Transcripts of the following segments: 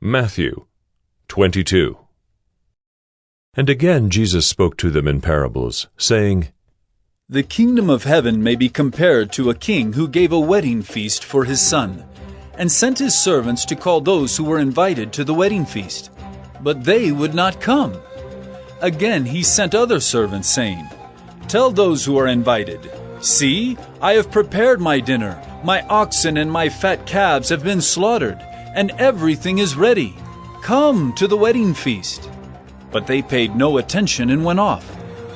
Matthew 22. And again Jesus spoke to them in parables, saying, The kingdom of heaven may be compared to a king who gave a wedding feast for his son, and sent his servants to call those who were invited to the wedding feast. But they would not come. Again he sent other servants, saying, Tell those who are invited, See, I have prepared my dinner. My oxen and my fat calves have been slaughtered, and everything is ready. Come to the wedding feast. But they paid no attention and went off,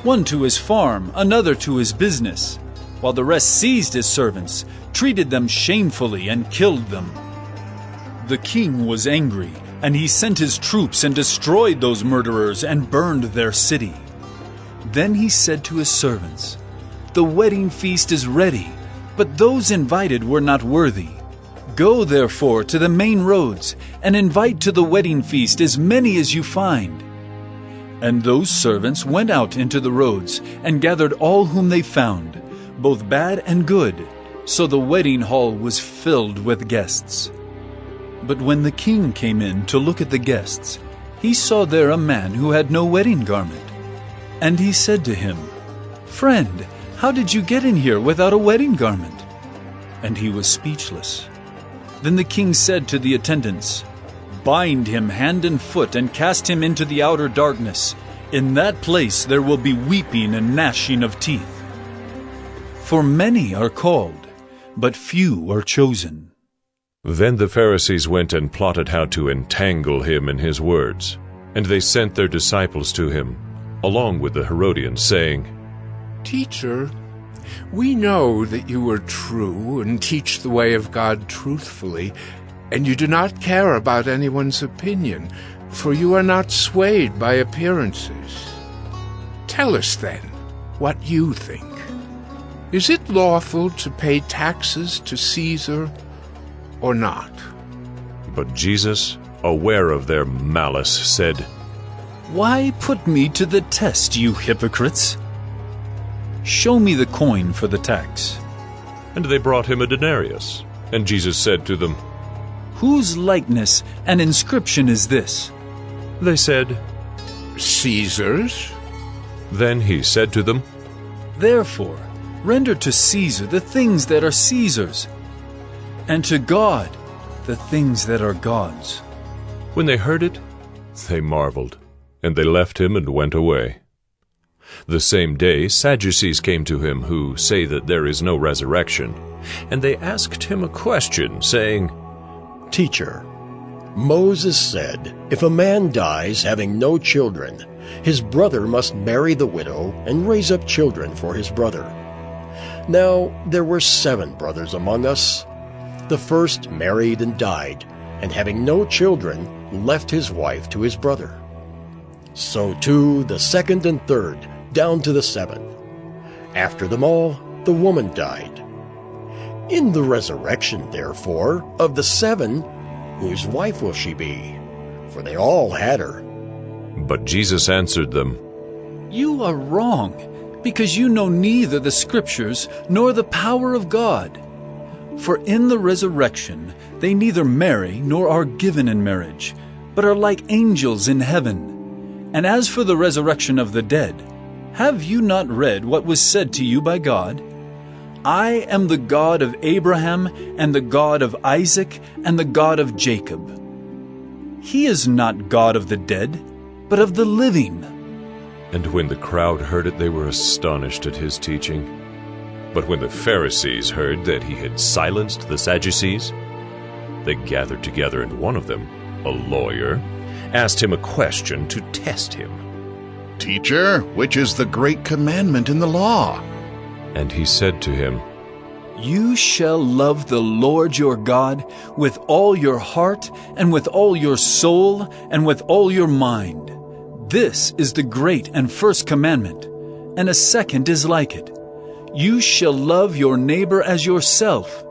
one to his farm, another to his business, while the rest seized his servants, treated them shamefully, and killed them. The king was angry, and he sent his troops and destroyed those murderers and burned their city. Then he said to his servants, The wedding feast is ready, but those invited were not worthy. Go therefore to the main roads, and invite to the wedding feast as many as you find. And those servants went out into the roads, and gathered all whom they found, both bad and good, so the wedding hall was filled with guests. But when the king came in to look at the guests, he saw there a man who had no wedding garment. And he said to him, Friend, how did you get in here without a wedding garment? And he was speechless. Then the king said to the attendants, Bind him hand and foot and cast him into the outer darkness. In that place there will be weeping and gnashing of teeth. For many are called, but few are chosen. Then the Pharisees went and plotted how to entangle him in his words. And they sent their disciples to him, along with the Herodians, saying, Teacher, we know that you are true and teach the way of God truthfully, and you do not care about anyone's opinion, for you are not swayed by appearances. Tell us then what you think. Is it lawful to pay taxes to Caesar or not? But Jesus, aware of their malice, said, Why put me to the test, you hypocrites? Show me the coin for the tax. And they brought him a denarius. And Jesus said to them, Whose likeness and inscription is this? They said, Caesar's. Then he said to them, Therefore, render to Caesar the things that are Caesar's, and to God the things that are God's. When they heard it, they marveled, and they left him and went away. The same day Sadducees came to him, who say that there is no resurrection. And they asked him a question, saying, Teacher, Moses said, if a man dies having no children, his brother must marry the widow and raise up children for his brother. Now there were 7 brothers among us. The first married and died, and having no children, left his wife to his brother. So too the second and third, down to the 7th. After them all, the woman died. In the resurrection, therefore, of the 7, whose wife will she be? For they all had her. But Jesus answered them, You are wrong, because you know neither the Scriptures nor the power of God. For in the resurrection they neither marry nor are given in marriage, but are like angels in heaven. And as for the resurrection of the dead, have you not read what was said to you by God? I am the God of Abraham, and the God of Isaac, and the God of Jacob. He is not God of the dead, but of the living. And when the crowd heard it, they were astonished at his teaching. But when the Pharisees heard that he had silenced the Sadducees, they gathered together, and one of them, a lawyer, asked him a question to test him. Teacher, which is the great commandment in the law? And he said to him, You shall love the Lord your God with all your heart, and with all your soul, and with all your mind. This is the great and first commandment, and a second is like it. You shall love your neighbor as yourself.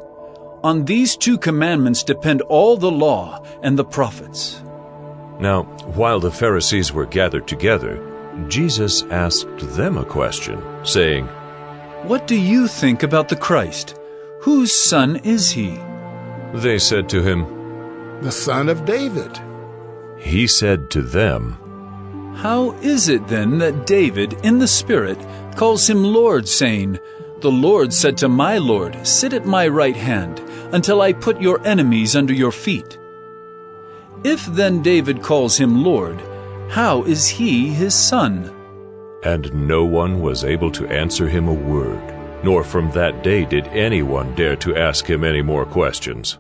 On these 2 commandments depend all the law and the prophets. Now, while the Pharisees were gathered together, Jesus asked them a question, saying, What do you think about the Christ? Whose son is he? They said to him, The son of David. He said to them, How is it then that David, in the Spirit, calls him Lord, saying, The Lord said to my Lord, Sit at my right hand, until I put your enemies under your feet? If then David calls him Lord, how is he his son? And no one was able to answer him a word, nor from that day did anyone dare to ask him any more questions.